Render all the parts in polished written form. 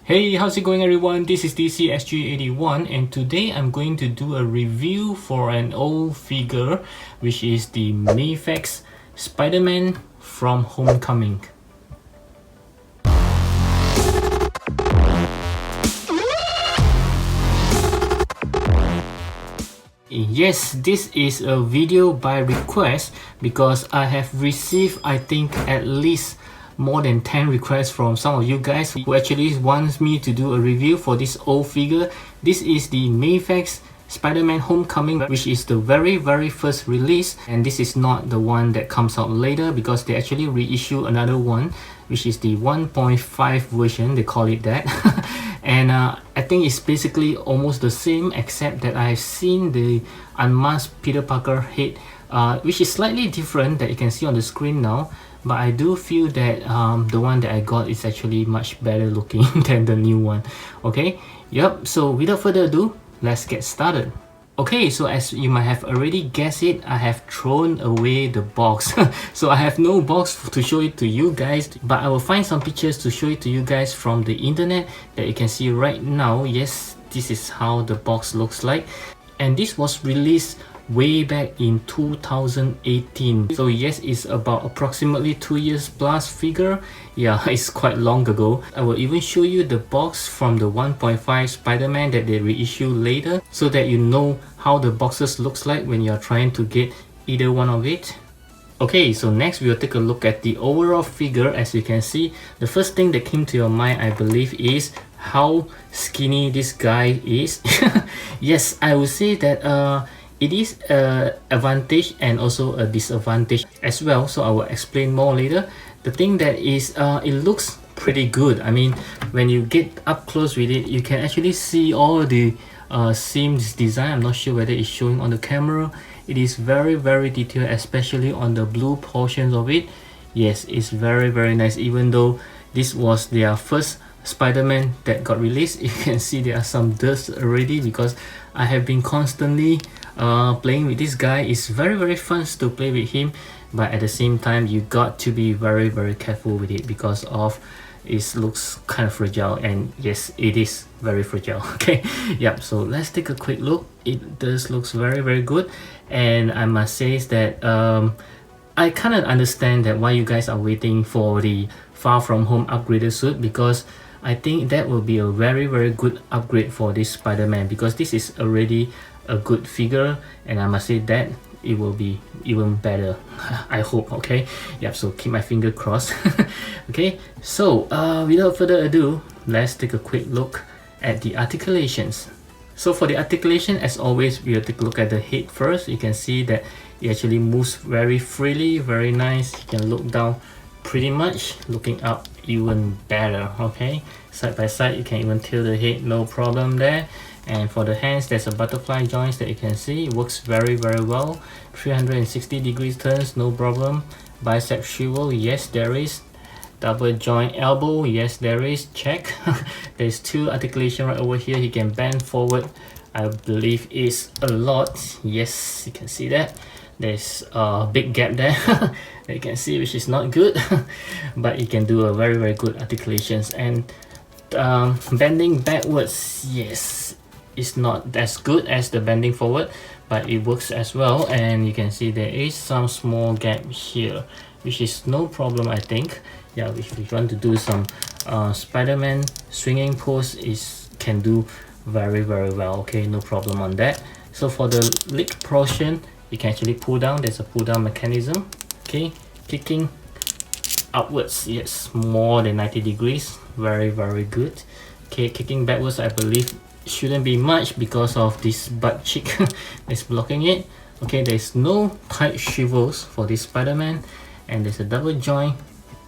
Hey, how's it going everyone? This is DCSG81 and today I'm going to do a review for an old figure which is the Mafex Spider-Man from Homecoming. Yes, this is a video by request because I have received I think at least more than 10 requests from some of you guys who actually wants me to do a review for this old figure. This is the Mafex Spider-Man Homecoming, which is the very first release, and this is not the one that comes out later because they actually reissue another one, which is the 1.5 version, they call it that. And I think it's basically almost the same, except that I've seen the unmasked Peter Parker head, which is slightly different that you can see on the screen now. But I do feel that the one that I got is actually much better looking than the new one. Okay, yep, so without further ado, let's get started. Okay, so as you might have already guessed it, I have thrown away the box. So I have no box to show it to you guys, but I will find some pictures to show it to you guys from the internet that you can see right now. Yes, this is how the box looks like, and this was released way back in 2018. So yes, it's about approximately 2 years plus figure. Yeah, it's quite long ago. I will even show you the box from the 1.5 Spider-Man that they reissue later, so that you know how the boxes looks like when you're trying to get either one of it. Okay, so next we'll take a look at the overall figure. As you can see, the first thing that came to your mind, I believe, is how skinny this guy is. Yes, I would say that it is an advantage and also a disadvantage as well, so I will explain more later. The thing that is, it looks pretty good. I mean, when you get up close with it, you can actually see all the seams design. I'm not sure whether it's showing on the camera. It is very detailed, especially on the blue portions of it. Yes, it's very nice. Even though this was their first Spider-Man that got released, you can see there are some dust already because I have been constantly playing with this guy. It's very fun to play with him, but at the same time you got to be very careful with it because of it looks kind of fragile, and yes, it is very fragile. Okay, yep, so let's take a quick look. It does looks very good, and I must say that I kind of understand that why you guys are waiting for the Far From Home upgraded suit, because I think that will be a very good upgrade for this Spider-Man, because this is already a good figure, and I must say that it will be even better. I hope. Okay, yep, so keep my finger crossed. Okay, so without further ado, let's take a quick look at the articulations. So for the articulation, as always, we'll take a look at the head first. You can see that it actually moves very freely, very nice. You can look down pretty much, looking up even better. Okay, side by side you can even tilt the head, no problem there. And for the hands, there's a butterfly joints that you can see. It works very well. 360 degrees turns, no problem. Bicep swivel, yes there is. Double joint elbow, yes there is, check. There's two articulation right over here. He can bend forward, I believe is a lot. Yes, you can see that. There's a big gap there that you can see, which is not good. But you can do a very good articulations. And bending backwards, yes, it's not as good as the bending forward, but it works as well. And you can see there is some small gap here, which is no problem, I think. Yeah, if you want to do some Spider-Man swinging pose, is can do very well. Okay, no problem on that. So for the leg portion, you can actually pull down. There's a pull down mechanism. Okay, kicking upwards, yes, more than 90 degrees, very good. Okay, kicking backwards, I believe shouldn't be much because of this butt cheek that's blocking it. Okay, there's no tight swivels for this Spider-Man, and there's a double joint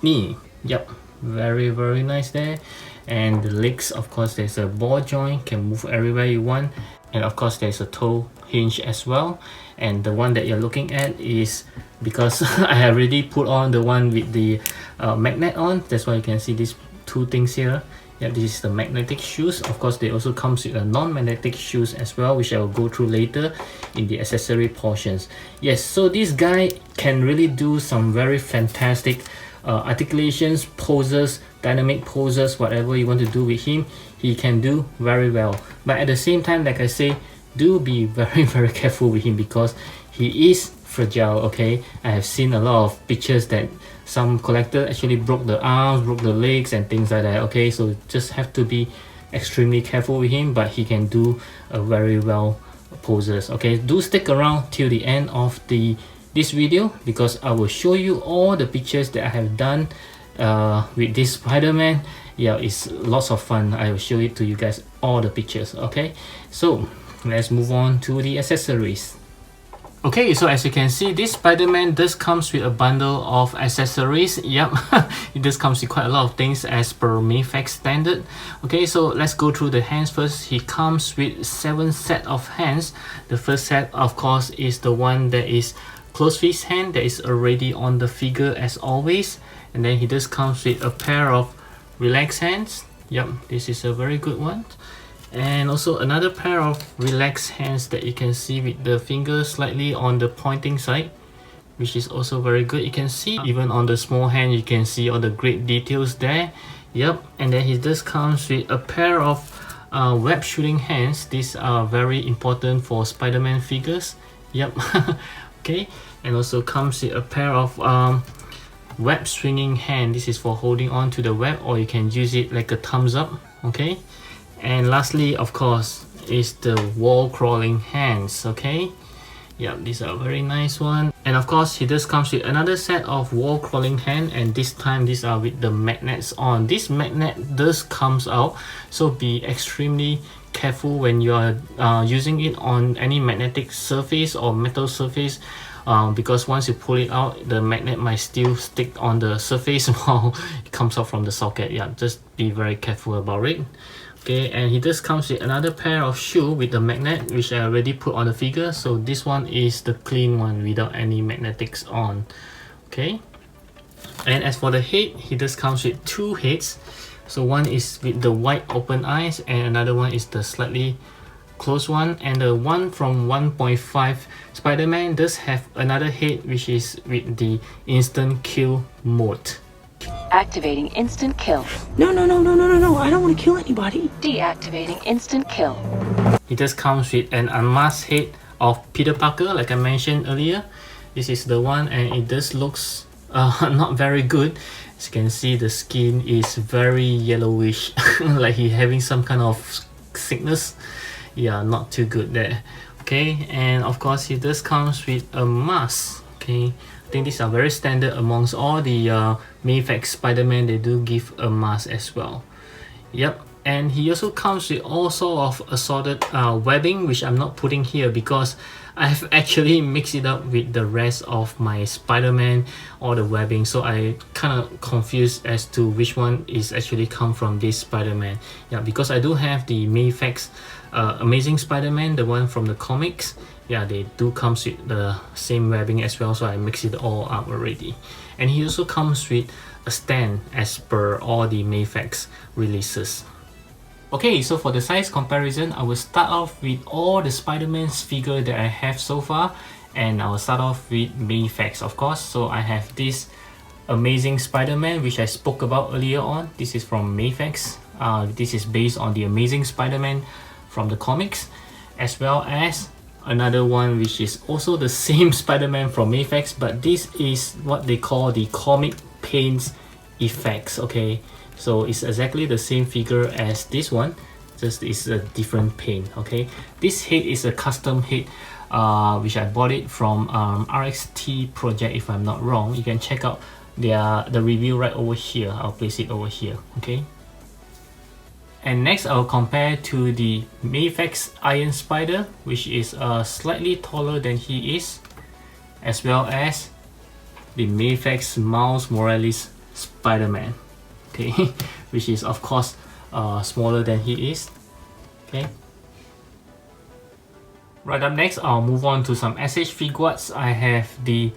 knee. Yep, very nice there. And the legs, of course, there's a ball joint, can move everywhere you want. And of course there's a toe hinge as well. And the one that you're looking at is, because I already put on the one with the magnet on, that's why you can see these two things here. Yeah, this is the magnetic shoes. Of course, they also comes with a non-magnetic shoes as well, which I will go through later in the accessory portions. Yes, so this guy can really do some very fantastic articulations, poses, dynamic poses, whatever you want to do with him, he can do very well. But at the same time, like I say, do be very careful with him because he is fragile. Okay, I have seen a lot of pictures that some collector actually broke the arms, broke the legs and things like that. Okay, so just have to be extremely careful with him, but he can do a very well poses. Okay, do stick around till the end of this video because I will show you all the pictures that I have done with this Spider-Man. Yeah, it's lots of fun. I will show it to you guys, all the pictures. Okay, so let's move on to the accessories. Okay, so as you can see, this Spider-Man does comes with a bundle of accessories. Yep, it does comes with quite a lot of things as per Mafex standard. Okay, so let's go through the hands first. He comes with 7 set of hands. The first set, of course, is the one that is closed fist hand that is already on the figure as always. And then he does comes with a pair of relaxed hands. Yep, this is a very good one. And also another pair of relaxed hands that you can see with the fingers slightly on the pointing side, which is also very good. You can see even on the small hand, you can see all the great details there. Yep, and then he just comes with a pair of web shooting hands. These are very important for Spider-Man figures. Yep. Okay, and also comes with a pair of web swinging hand. This is for holding on to the web, or you can use it like a thumbs up. Okay, and lastly, of course, is the wall crawling hands. Okay, yeah, these are a very nice one. And of course, he just comes with another set of wall crawling hand, and this time these are with the magnets on. This magnet does comes out, so be extremely careful when you are using it on any magnetic surface or metal surface, because once you pull it out, the magnet might still stick on the surface while it comes out from the socket. Yeah, just be very careful about it. Okay, and he just comes with another pair of shoe with the magnet, which I already put on the figure. So this one is the clean one without any magnetics on. Okay, and as for the head, he just comes with 2 heads. So one is with the wide open eyes and another one is the slightly closed one. And the one from 1.5 Spider-Man does have another head, which is with the instant kill mode. Activating instant kill. No, I don't want to kill anybody. Deactivating instant kill. It just comes with an unmasked head of Peter Parker, like I mentioned earlier. This is the one, and it does looks not very good. As you can see, the skin is very yellowish, like he having some kind of sickness. Yeah, not too good there. Okay, and of course he just comes with a mask. Okay, I think these are very standard amongst all the Mafex Spider-Man. They do give a mask as well. Yep, and he also comes with all sort of assorted webbing, which I'm not putting here because I've actually mixed it up with the rest of my Spider-Man, all the webbing, so I kind of confused as to which one is actually come from this Spider-Man. Yeah, because I do have the Mafex Amazing Spider-Man, the one from the comics. Yeah, they do comes with the same webbing as well, so I mixed it all up already. And he also comes with a stand as per all the Mafex releases. Okay, so for the size comparison, I will start off with all the Spider-Man's figure that I have so far, and I will start off with Mafex, of course. So I have this Amazing Spider-Man, which I spoke about earlier on. This is from Mafex. This is based on the Amazing Spider-Man from the comics, as well as another one which is also the same Spider-Man from Mafex, but this is what they call the comic paints effects. Okay, so it's exactly the same figure as this one, just it's a different paint. Okay, this head is a custom head which I bought it from RXT project, if I'm not wrong. You can check out the review right over here. I'll place it over here. Okay, and next I'll compare to the Mafex Iron Spider, which is slightly taller than he is, as well as the Mafex Miles Morales Spider-Man. Okay, which is of course smaller than he is. Okay, right up next, I'll move on to some SH Figuarts. I have the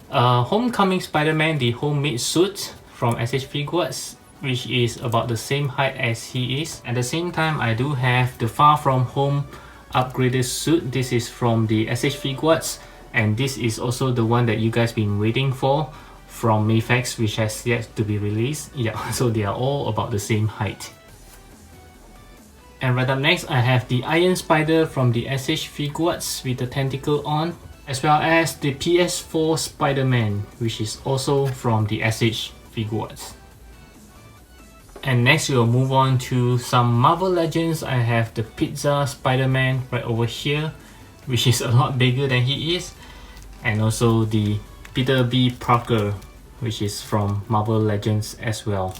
Homecoming Spider-Man, the homemade suit from SH Figuarts, which is about the same height as he is. At the same time, I do have the Far From Home upgraded suit. This is from the SH Figuarts, and this is also the one that you guys been waiting for from Mafex, which has yet to be released. Yeah, so they are all about the same height. And right up next, I have the Iron Spider from the SH Figuarts with the tentacle on, as well as the PS4 Spider-Man, which is also from the SH Figuarts. And next we'll move on to some Marvel Legends. I have the Pizza Spider-Man right over here, which is a lot bigger than he is, and also the Peter B. Parker, which is from Marvel Legends as well.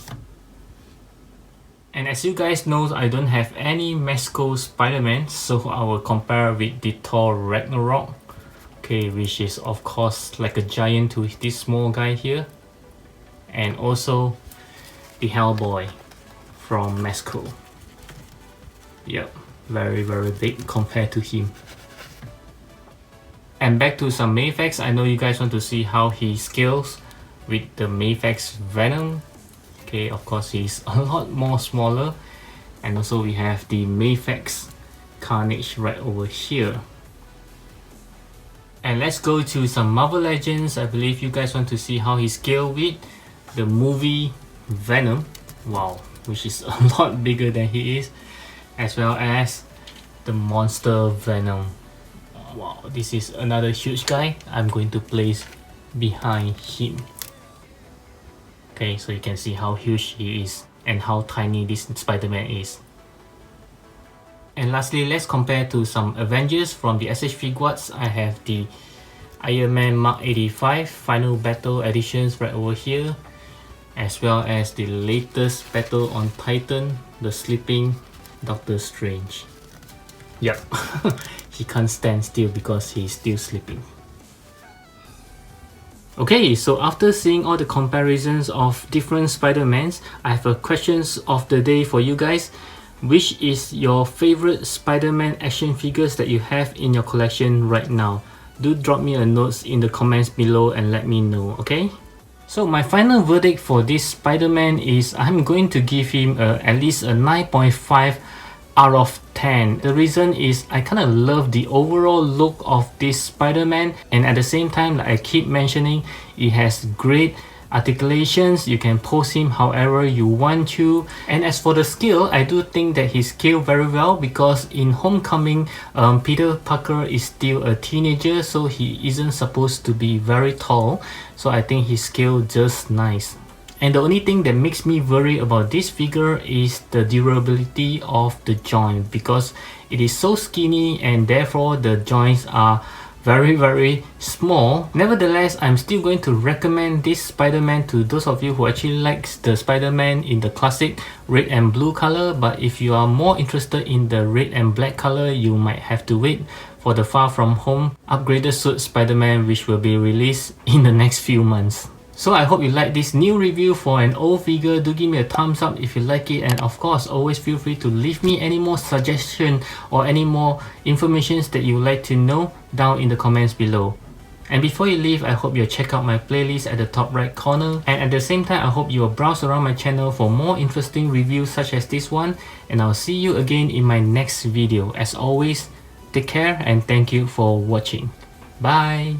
And as you guys know, I don't have any Mezco Spider-Man, so I will compare with the Thor Ragnarok, okay, which is of course like a giant to this small guy here, and also the Hellboy from Mezco. Yep, very big compared to him. And back to some Mafex. I know you guys want to see how he scales with the Mafex Venom. Okay, of course he's a lot more smaller. And also we have the Mafex Carnage right over here. And let's go to some Marvel Legends. I believe you guys want to see how he scales with the movie Venom. Wow, which is a lot bigger than he is. As well as the monster Venom. Wow, this is another huge guy. I'm going to place behind him. Okay, so you can see how huge he is and how tiny this Spider-Man is. And lastly, let's compare to some Avengers from the SH Figuarts. I have the Iron Man Mark 85 Final Battle Editions right over here, as well as the latest Battle on Titan, the sleeping Doctor Strange. Yep, he can't stand still because he's still sleeping. Okay, so after seeing all the comparisons of different Spider-Mans, I have a questions of the day for you guys. Which is your favorite Spider-Man action figures that you have in your collection right now? Do drop me a note in the comments below and let me know, okay? So my final verdict for this Spider-Man is I'm going to give him at least a 9.5 out of 10. The reason is I kind of love the overall look of this Spider-Man, and at the same time, like I keep mentioning, it has great articulations. You can pose him however you want to. And as for the scale, I do think that he scaled very well, because in Homecoming, Peter Parker is still a teenager, so he isn't supposed to be very tall. So I think he scaled just nice. And the only thing that makes me worry about this figure is the durability of the joint, because it is so skinny and therefore the joints are very small. Nevertheless, I'm still going to recommend this Spider-Man to those of you who actually likes the Spider-Man in the classic red and blue color. But if you are more interested in the red and black color, you might have to wait for the Far From Home upgraded suit Spider-Man, which will be released in the next few months. So I hope you like this new review for an old figure. Do give me a thumbs up if you like it, and of course always feel free to leave me any more suggestion or any more informations that you would like to know down in the comments below. And before you leave, I hope you'll check out my playlist at the top right corner, and at the same time I hope you'll browse around my channel for more interesting reviews such as this one, and I'll see you again in my next video. As always, take care and thank you for watching. Bye!